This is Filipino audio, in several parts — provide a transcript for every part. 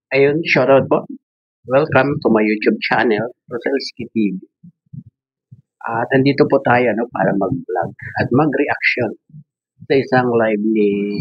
Ayun, shoutout po. Welcome to my YouTube channel, Roselski TV. At nandito po tayo para mag-vlog at mag-reaction sa isang live ni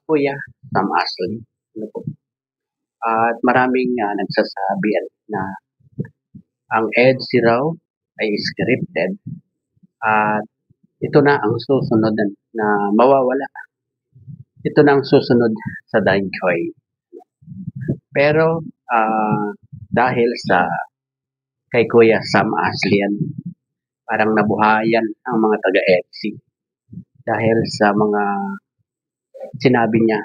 Kuya Sam Ashley. Ano po? At maraming nagsasabi na ang EDC raw ay scripted at ito na ang susunod na mawawala. Ito na ang susunod sa Danchoy. Pero dahil sa kay Kuya Sam Ashley parang nabuhayan ang mga taga-EDC dahil sa mga sinabi niya.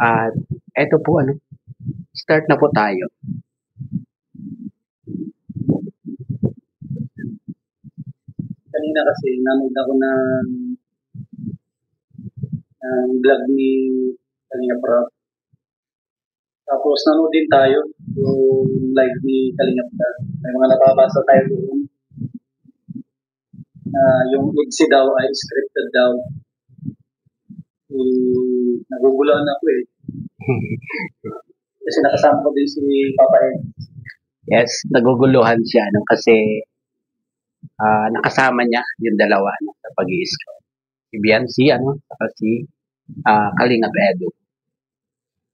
At eto po start na po tayo. Kanina kasi nanood ako ng vlog ni Kalinga Prab. Tapos nanood din tayo yung live ni Kalinga Prab. May mga nababasa tayo doon. Yung EDC daw ay scripted daw. Nagugulaan ako eh. Kasi nakasama ko din si Papa Ed. Yes, naguguluhan siya kasi nakasama niya yung dalawa sa pag-i-scout. Si Biancy, saka si Kalingap Edu.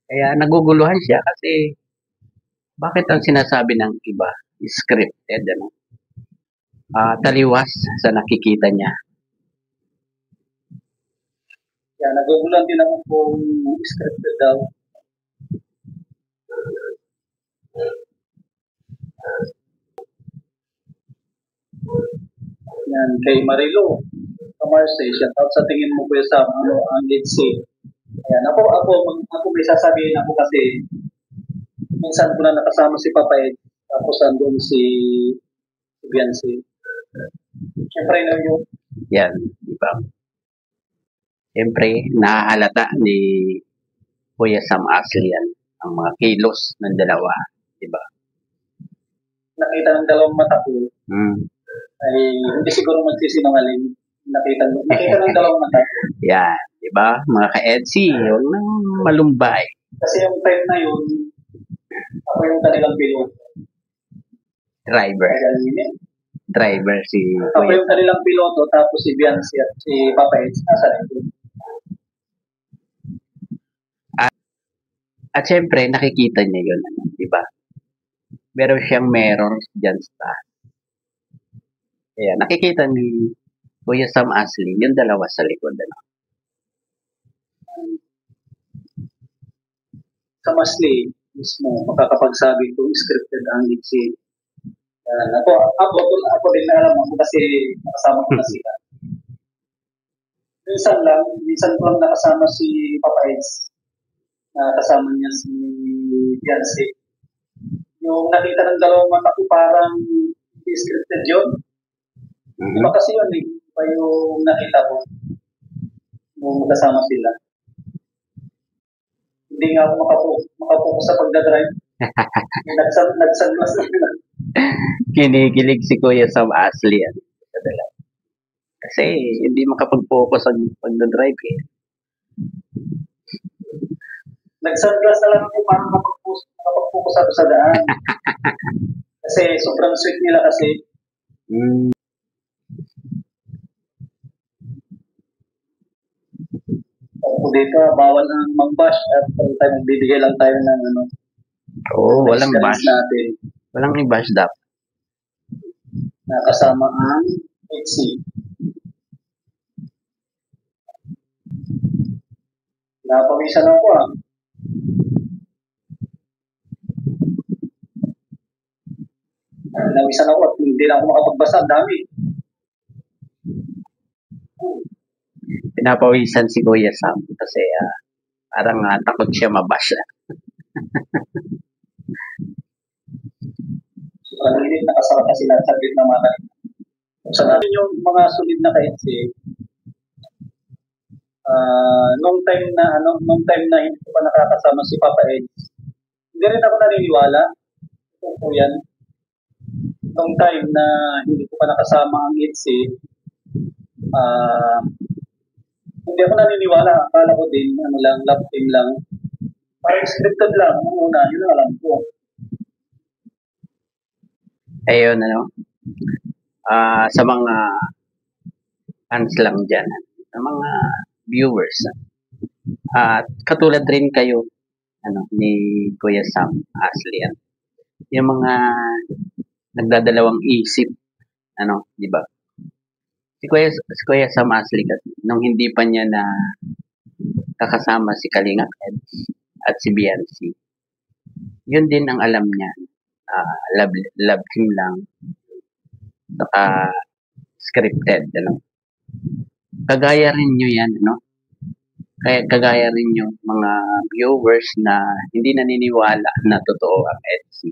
Kaya naguguluhan siya kasi bakit ang sinasabi ng iba scripted, taliwas sa nakikita niya. Kaya naguguluhan din ako kung scripted daw. Yan, kay Marilo. Kamarse, shout out sa tingin mo kuya Sam, ang EDC. Ayan, ako may sasabihin ako kasi minsan ko na nakasama si Papa Ed, tapos andun si Biancy. Siyempre na yung... Yan, di ba? Siyempre, nahalata ni Kuya Sam Ashley ang mga kilos ng dalawa, di ba? Nakita ng dalawang mata ko, ay hindi siguro magsisinungaling. Nakita ng dalawang mata ko. Yan, di ba? Mga ka-EDC, yung malumbay. Kasi yung time na yun, ako yung kanilang piloto. Driver. Driver si Ako yung kanilang piloto, tapos si Biancy at si Papa Ed, nasa rin. At syempre, nakikita niya yun, di ba? Meron siyang mirrors dyan sa kaya nakikita ni Kuya Sam Ashley yung dalawa sa likod. Sa Ashley mismo, makakapagsabi kung scripted ang EDC. Ako din na alam mo kasi nakasama ko na sila. Minsan ko lang nakasama si Papa Ed. Kasama niya si Biancy. Yung nakita ng dalawang mata ko parang scripted yun. Iba kasi yun eh. Iba yung nakita ko nung kasama sila. Hindi nga ako makapokus sa pagdadrive. Nagsanglas na sila. Kinikilig si Kuya Sam Ashley. Kasi hindi makapag-focus sa pagdadrive eh. Nagsanglas na lang ako para makapag-focus ako sa daan. Kasi sobrang sweet nila kasi. Dito, bawal ang mag-bash at tayo magbibigay lang tayo ng walang bash. Walang i-bash dapat. Nakasama ang EDC. Napawisan ako Nawisan ako at hindi na ako makapagbasa. Dami. Pinapawisan si Kuya Sam kasi parang takot siya mabash. Ang init nakasarap kasi nagsabit na mata. Sa natin yung mga solid na ka-EDC, nung time na hindi ko pa nakakasama si Papa Ed, hindi rin ako naniniwala. Ito po yan. Nung time na hindi ko pa nakasama ang EDC, hindi ako naniniwala. Akala ko din, love team lang. Parang scripted lang. Nung una, yun ang alam ko. Ayun, sa mga fans lang dyan, sa mga viewers, at katulad rin kayo, ni Kuya Sam Ashley, yung mga nagdadalawang isip, di ba? Si Kuya Sam Ashley kasi, nung hindi pa niya na kakasama si Kalinga Eds at si Biancy, yun din ang alam niya. Love team lang, saka scripted, Kagaya rin nyo yan, kagaya rin yung mga viewers na hindi naniniwala na totoo ang Etsy.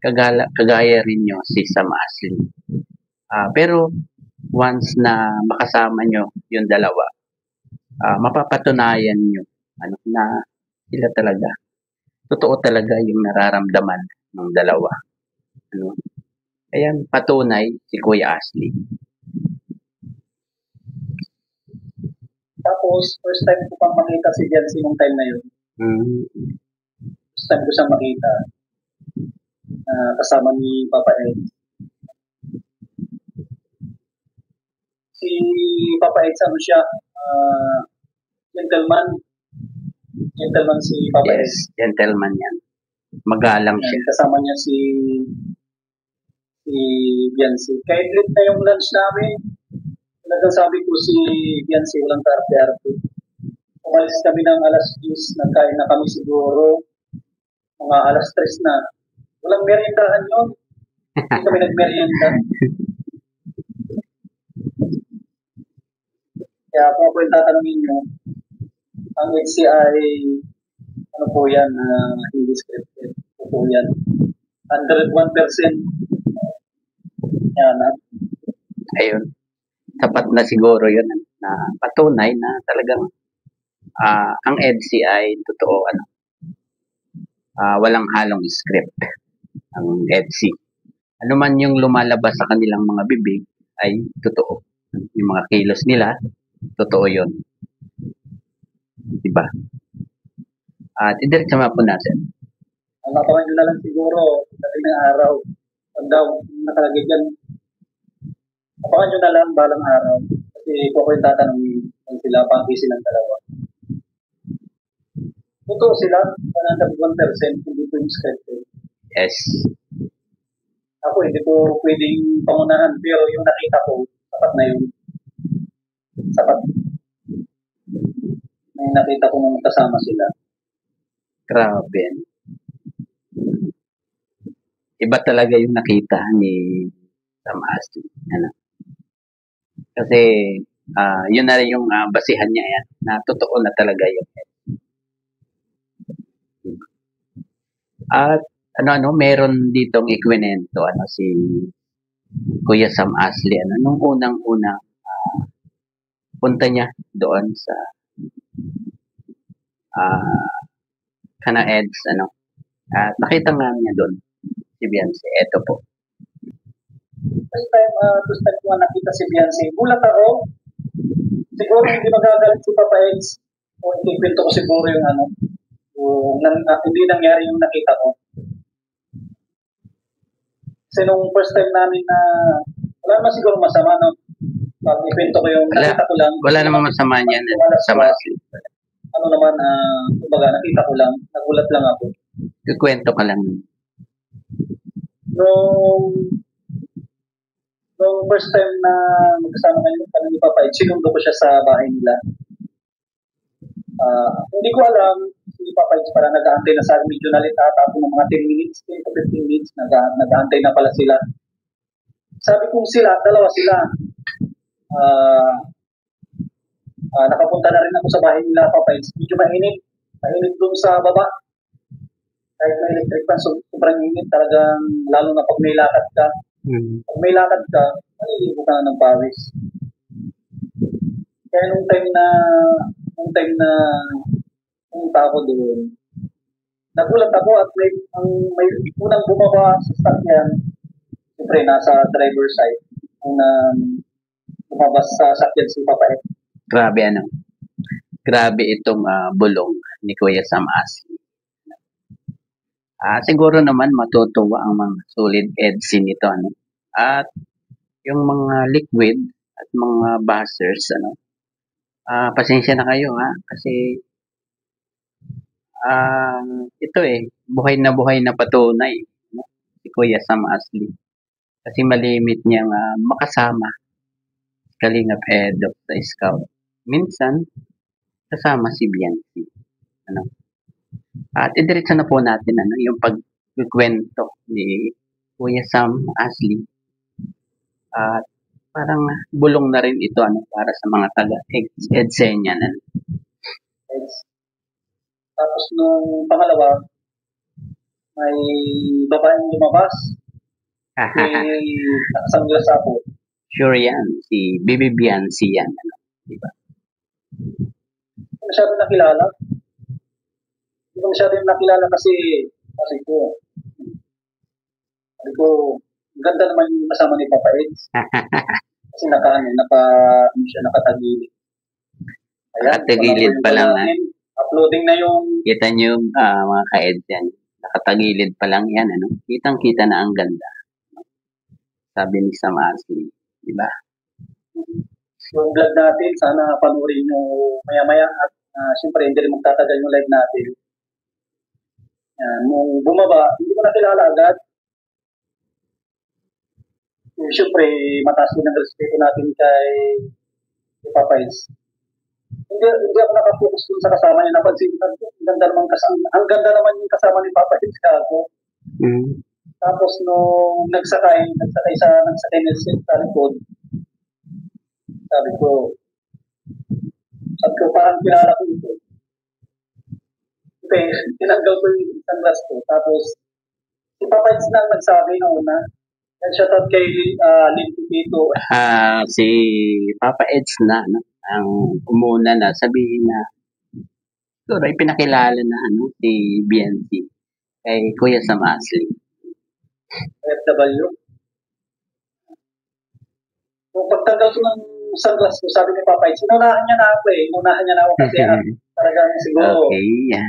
Kagaya rin nyo si Sam Ashley. Pero once na makasama nyo yung dalawa, mapapatunayan nyo na sila talaga. Totoo talaga yung nararamdaman ng dalawa. Ayan, patunay si Kuya Ashley. Tapos, first time ko pang makita si Jancy nung time na yun. First time ko siyang makita. Kasama ni Papa Ed. Si Papa Ed, ano siya? Gentleman. Gentleman si Papa Ed. Yes, gentleman yan. Magalang siya. Kasama niya si Jancy. Kahit late na yung lunch namin, nagsasabi ko si Jancy, walang karte-arte. Umalis kami ng alas 10, nagkain na kami siguro, mga alas 3 na. Walang meriendahan yun. Hindi kami nagmerienda. Kaya kung ako yung tatanungin nyo, ang HCI, ano po yan, hindi scripted. Ito po yan. 101%. Yan, Ayun. Sapat na siguro yun na patunay na talagang ang EDSI ay totoo, walang halong script ang EDSI. Ano man yung lumalabas sa kanilang mga bibig ay totoo. Yung mga kilos nila, totoo yun. Diba? At idiretsa po natin. Ang napangan nyo na lang siguro, dati ng araw, pag daw nakalagay dyan, napangan nyo na lang balang araw. Kasi kung ako yung tatanungin, kung sila, pangki silang dalawa. Totoo sila, 101%, hindi po yung scripted. Yes. Ako, hindi ko pwedeng pangunahan, pero yung nakita ko, sapat na yun. Sapat. May nakita ko nung kasama sila. Grabe. Iba talaga yung nakita ni Sam Ashley. Kasi, yun na rin yung basihan niya yan, na totoo na talaga yun. At, meron ditong ikwinento, si Kuya Sam Ashley, nung unang-unang punta niya doon sa Kana Eds, at nakita nga niya doon si Beyonce. Eto po. First time ko nakita si Beyonce. Gulat ako. Siguro hindi magagalit si Papa Eds. O ikikwento ko siguro yung hindi nangyari yung nakita ko. Kasi nung first time namin na wala naman siguro masama, no? Pag ikwento ko yung nakita ko lang. Wala naman masama niyan. Sama sila. Kumbaga, nakita ko lang, nagulat lang ako. Kukwento ka lang. Nung first time na magkasama kami ni Papa, sinundo ko siya sa bahay nila. Hindi ko alam, si Papa, parang nag-aantay na sa akin, medyo nalita ako ng mga 10 minutes, 10 to 15 minutes, nag-aantay na pala sila. Sabi kong dalawa sila. Nakapunta na rin ako sa bahay nila, Papa. Medyo mainit doon sa baba. Kahit may electric fan, sobrang init talagang, lalo na pag may lakad ka. Pag may lakad ka, maliligo ka na ng pawis. Kaya nung time na pumunta ako doon, nagulat ako at may unang bumaba sa sasakyan. Siyempre, nasa driver side. Lumabas sa sasakyan si Papa. Grabe Grabe itong bulong ni Kuya Sam Asli. Siguro naman matutuwa ang mga solid EDC nito, ano? At yung mga liquid at mga buzzers, ano? Pasensya na kayo, ha? Kasi ito buhay na patunay, no? Si Kuya Sam Asli. Kasi malimit niyang makasama Kalingap Edo sa Scout. Minsan, kasama si Bianchi. Ano? At idiretso na po natin yung pagkukwento ni Kuya Sam Asli. At parang bulong na rin ito para sa mga taga-EDSENYA. Tapos nung pangalawa, may babaeng lumabas. May nakasanglas ako. Sure yan. Si Bibi Bianchi yan. Diba? Hindi ko masyadong nakilala. Kasi sabi ko, ganda naman yung kasama ni Papa Eds. Kasi nakatagilid. Nakatagilid pa lang. Uploading na yung... Kita nyo mga ka-Eds yan. Nakatagilid pa lang yan. Kitang-kita na ang ganda. Sabi ni Sam Asli. Diba? Yung vlog natin, sana panurin nyo maya-maya at syempre hindi rin magtatagal yung live natin. Nung bumaba, hindi ko nakilala agad. Syempre, mataas din ang respeto natin kay Papa Eds. Hindi ako nakapokus dun sa kasama niya. Napansin ko, ang ganda naman yung kasama ni Papa Eds ako. Tapos nung nagsakay sa likod, sabi ko, parang kilala ko ito. Okay, tinanggal ko yung sunglass ko. Tapos, si Papa Eds lang nagsabi na una. And shoutout kay Linky Pito. Si Papa Eds na, ang umuna na sabihin na siguro pinakilala na si Bianchi kay Kuya Sam Asli. FW. Kung pagtanggal ko ng sunglass ko, sabi ni Papa Eds, inunahan niya na ako kasi talagang siguro. Okay, yeah.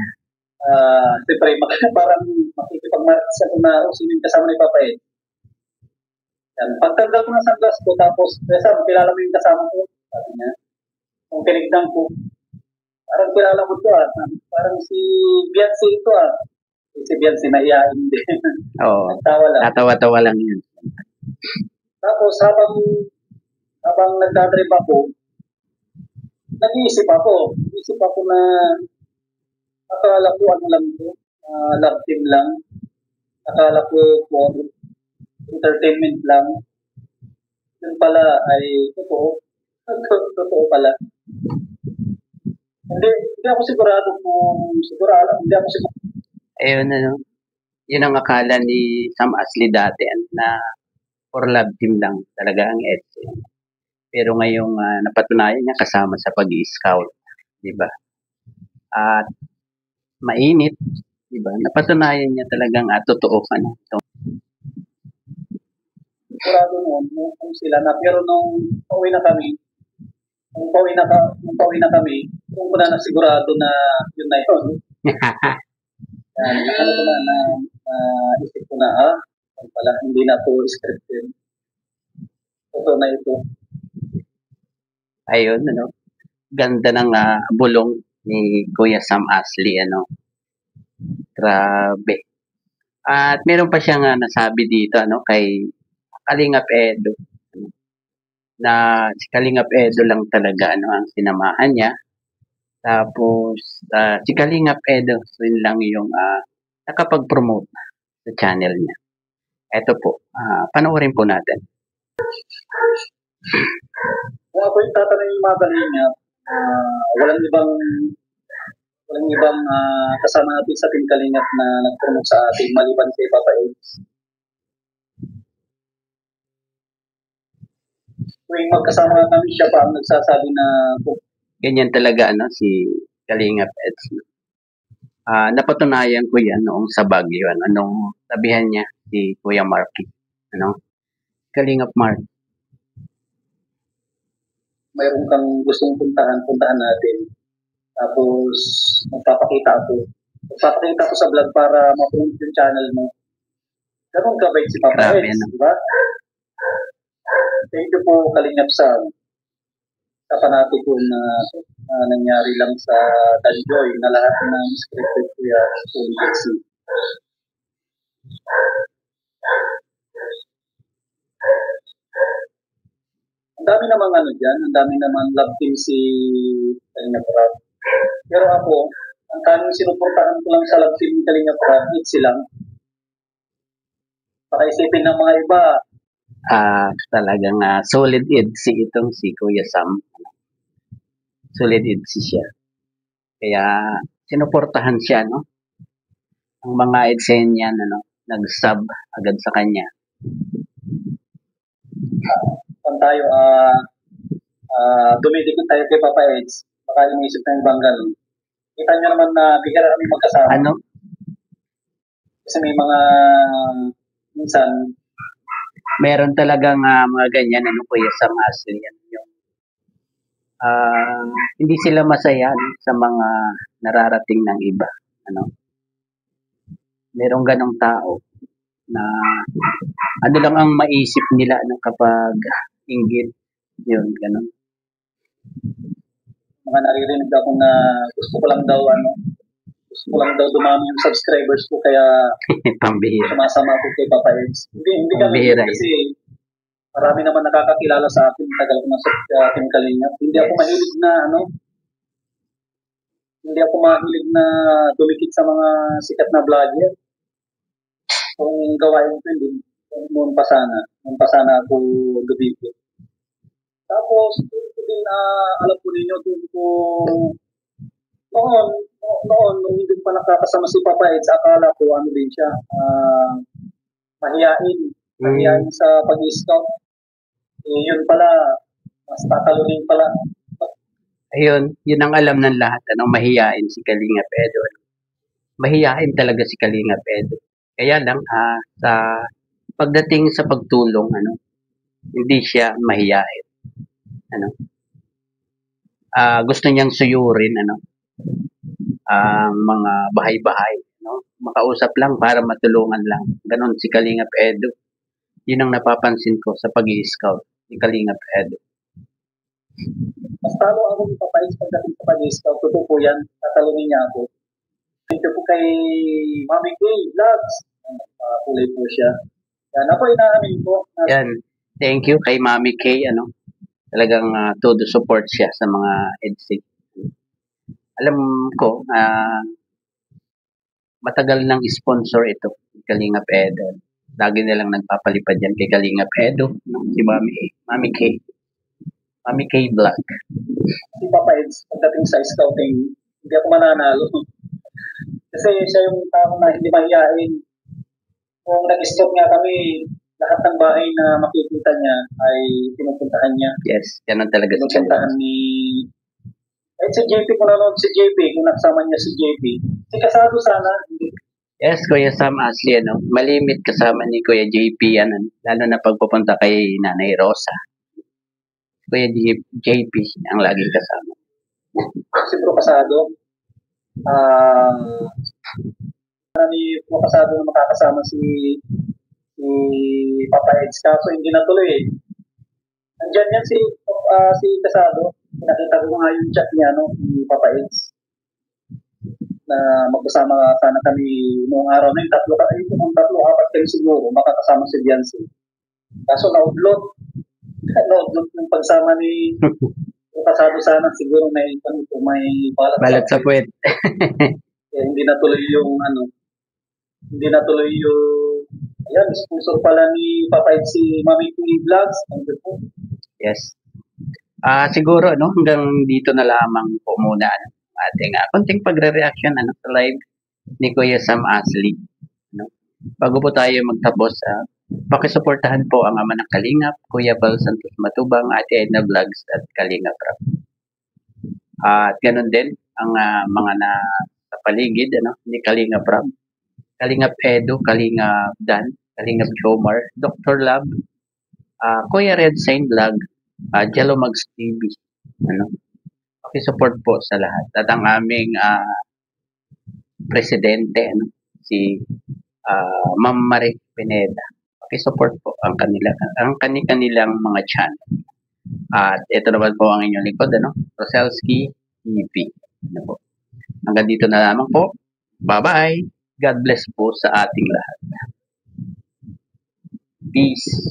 Siyempre, parang makikipag-marks ako na sino yung kasama ni Papa Eds. Yan. Pagtanggal ko ng sunglass ko, tapos, kilala mo yung kasama ko, sabi niya. Kung tinignan ko, parang kilala mo ito parang si Bianchi ito Si Bianchi naiyain din. Oo. Nagtawa lang. Natawa-tawa lang yun. Tapos habang nagdadrive ako, nag-iisip ako na akala ko love team lang. Akala ko for entertainment lang. Yun pala ay totoo. Totoo pala. Hindi ako sigurado. Ayun, yun ang akala ni Sam Asli dati na for love team lang talaga ang EDSA. Pero ngayong napatunayan niya kasama sa pag-i-scout, di ba? At mainit, di ba? Napatunayan niya talagang totoo ka na. Sigurado noon sila na, pero nung pauwi na kami, kung ko na sigurado na yun na yun. Isip ko na, pala, hindi na po scripted. Totoo na ito. Ayun, ganda ng bulong ni Kuya Sam Asli, Grabe. At meron pa siyang nasabi dito, kay Kalingap Edo. Na si Kalingap Edo lang talaga, ang sinamahan niya. Tapos, si Kalingap Edo, yun lang yung nakapag-promote sa channel niya. Ito po, panoorin po natin. Kung ako yung tatanungin yung mga Kalingap, walang ibang kasama natin sa Team Kalingap na nag-promote sa ating maliban kay Papa Eds. Tuwing magkasama kami, siya pa ang nagsasabi na ganyan talaga si Kalingap Eds. Napatunayan ko yan noong sa Baguio. Nung sabihan niya si Kuya Marky. Kalingap Mark. Mayroon kang gustong puntahan natin. Tapos, Magpapakita ako sa vlog para ma-promote yung channel mo. Ganun kabait si Papa Grabe, Eds, no? di ba? Thank you po, Kalingap sa panati po na nangyari lang sa Danjoy na lahat ng scripted kuya ulit. Ang dami namang ano dyan, ang dami namang love team si Kalinga Prab. Pero ako, ang tanging sinuportahan ko lang sa love team ni Kalinga Prab, it's lang. Baka isipin ng mga iba, Talagang solid EDC itong si Kuya Sam. Solid EDC siya. Kaya sinuportahan siya, no? Ang mga EDC niya, nag-sub agad sa kanya. kung tayo, dumidikit tayo kay Papa Eds, baka inisip na yung ibang ganun. Kita nyo naman na bigara kami magkasama. Ano? Kasi may mga, minsan, Meron talagang mga ganyan, Kuya Sam Asli, yung hindi sila masaya sa mga nararating ng iba. Merong ganong tao na ano lang ang maisip nila kapag inggit, yun, ganon. mga naririnig ako na gusto ko lang daw dumami yung subscribers ko kaya Pambihira. sumasama ako kay Papa Eds. Hindi kami Pambihira kasi marami naman nakakakilala sa akin, tagal ko na sa aking Kalingap. Hindi ako mahilig na dumikit sa mga sikat na vlogger. Kung gawain ko hindi, noon pa sana ako dumikit. Tapos, din alam ko ninyo, noon, nung hindi pa nakakasama si Papa Eds, akala ko ano din siya, mahiyain sa pag-scout. Yun pala, mas tatalunin pala. Ayun, yun ang alam ng lahat, mahiyain si Kalinga Pedro. Mahiyain talaga si Kalinga Pedro. Kaya lang, sa pagdating sa pagtulong, hindi siya mahiyain. Gusto niyang suyurin, ang mga bahay-bahay, makausap lang para matulungan lang. Ganon si Kalinga Pedro. Yun ang napapansin ko sa pag-i-scout ni Kalinga Pedro. Mas talo ako ni Papa Eds pagdating sa pag-i-scout. Totoo po yan, tatalunin niya ako. Thank you po kay Mami Kay Vlogs. Kulay po siya. Yan, ako inaamin po. Yan, thank you kay Mami Kay, talagang todo support siya sa mga EDSIC. Alam ko, matagal nang sponsor ito, Kalinga Pedro. Lagi nilang nagpapalipad yan kay Kalinga Pedro, si Mami Kay. Mami Kay Vlog. Si Papa Eds, pagdating sa scouting, hindi ako mananalo. Kasi siya yung tao na hindi mahihain. Kung nag-scout nga kami, lahat ng bahay na makikita niya ay pinupuntahan niya. Yes, yan ang talaga si Pinupuntahan ni... Eh, si JP, kung nanonood si JP, kung nakasama niya si JP, si Kasado sana. Yes, Kuya Sam Asli, malimit kasama ni Kuya JP yan, lalo na pagpupunta kay Nanay Rosa. Kuya JP ang laging kasama. Si Bro Kasado, ni Bro Kasado na makakasama si Papa Eds, kaso hindi natuloy eh. Nandiyan yan si Kasado, nakita ko nga yung chat niya, ni Papa Eds, na magkasama sana kami noong araw na yung tatlo, apat kayo siguro, makakasama si Biancy. Kaso na-upload yung pagsama ni Kasado sana, siguro may balat sa puwet. Hindi natuloy yung ayan, sponsor pala ni Papa Eds si Mami P Vlogs. Yes. Siguro hanggang dito na lamang po muna ating konting pagre-reaction sa live ni Kuya Sam Asli. Bago po tayo magtapos, pakisuportahan po ang ama ng Kalingap, Kuya Bal Santos Matubang, Ate Edna Vlogs at Kalingap Rap. At ganun din ang mga sa paligid ni Kalingap Rap, Kalingap Edo, Kalingap Dan, Kalingap Jomar, Dr. Lab, Kuya Red Saint Vlog, Jello Mags TV. Paki-support po sa lahat. At ang aming presidente, ano, si Ma'am Marie Pineda. Paki-support po ang kanilang mga channel. At ito naman po ang inyong lingkod, ano, Roselski TV. Ano po. Hanggang dito na lamang po. Bye-bye. God bless po sa ating lahat. Peace.